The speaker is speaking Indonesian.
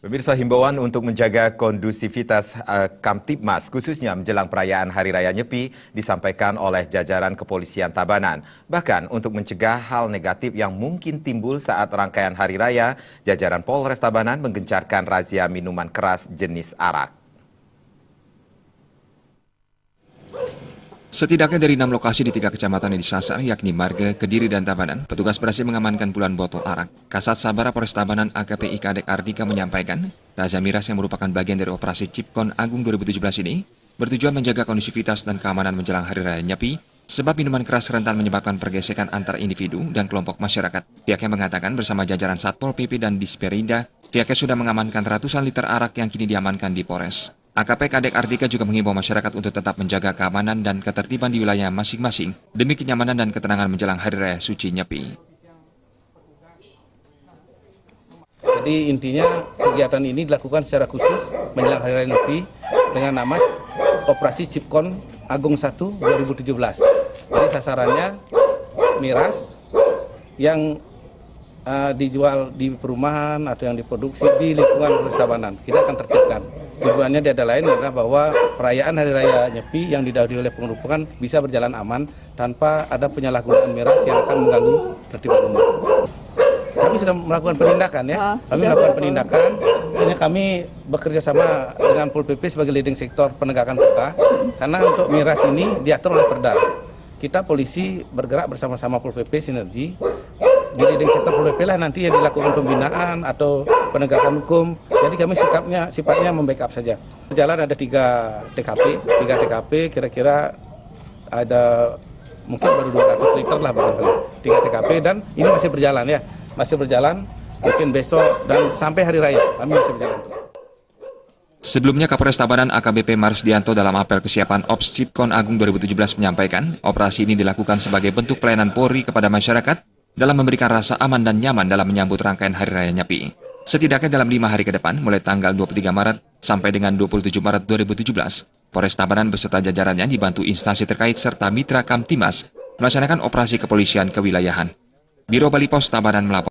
Pemirsa, himbauan untuk menjaga kondusivitas Kamtibmas khususnya menjelang perayaan Hari Raya Nyepi disampaikan oleh jajaran kepolisian Tabanan. Bahkan untuk mencegah hal negatif yang mungkin timbul saat rangkaian Hari Raya, jajaran Polres Tabanan menggencarkan razia minuman keras jenis arak. Setidaknya dari 6 lokasi di 3 kecamatan yang disasar, yakni Marga, Kediri, dan Tabanan, petugas berhasil mengamankan puluhan botol arak. Kasat Sabara Polres Tabanan AKP Kadek Ardika menyampaikan, razia miras yang merupakan bagian dari operasi Cipkon Agung 2017 ini bertujuan menjaga kondusivitas dan keamanan menjelang Hari Raya Nyepi, sebab minuman keras rentan menyebabkan pergesekan antar individu dan kelompok masyarakat. Pihaknya mengatakan bersama jajaran Satpol PP dan Disperinda, pihaknya sudah mengamankan ratusan liter arak yang kini diamankan di Polres. AKP Kadek Ardika juga menghimbau masyarakat untuk tetap menjaga keamanan dan ketertiban di wilayah masing-masing demi kenyamanan dan ketenangan menjelang Hari Raya Suci Nyepi. Jadi intinya kegiatan ini dilakukan secara khusus menjelang Hari Raya Nyepi dengan nama Operasi Cipkon Agung 1 2017. Jadi sasarannya miras yang dijual di perumahan atau yang diproduksi di lingkungan Polres Tabanan. Kita akan tertibkan. Tujuannya tidak lain adalah bahwa perayaan Hari Raya Nyepi yang didahului oleh pengerupukan bisa berjalan aman tanpa ada penyalahgunaan miras yang akan mengganggu tertib umum. Kami sudah melakukan penindakan ya. Kami melakukan penindakan. Hanya kami bekerja sama dengan Pol PP sebagai leading sektor penegakan perda. Karena untuk miras ini diatur oleh perda. Kita polisi bergerak bersama-sama Pol PP sinergi. Di leading sektor Pol PP lah nanti yang dilakukan pembinaan atau penegakan hukum. Jadi kami sifatnya membackup saja. Berjalan ada 3 TKP, kira-kira ada mungkin baru 200 liter lah barangkali. 3 TKP dan ini masih berjalan ya. Masih berjalan, mungkin besok dan sampai Hari Raya kami masih berjalan terus. Sebelumnya Kapolres Tabanan AKBP Marsdianto dalam apel kesiapan Ops Cipkon Agung 2017 menyampaikan, operasi ini dilakukan sebagai bentuk pelayanan Polri kepada masyarakat dalam memberikan rasa aman dan nyaman dalam menyambut rangkaian Hari Raya Nyepi. Setidaknya dalam 5 hari ke depan, mulai tanggal 23 Maret sampai dengan 27 Maret 2017, Polres Tabanan beserta jajarannya dibantu instansi terkait serta mitra Kamtibmas melaksanakan operasi kepolisian kewilayahan. Biro Bali Pos Tabanan melapor.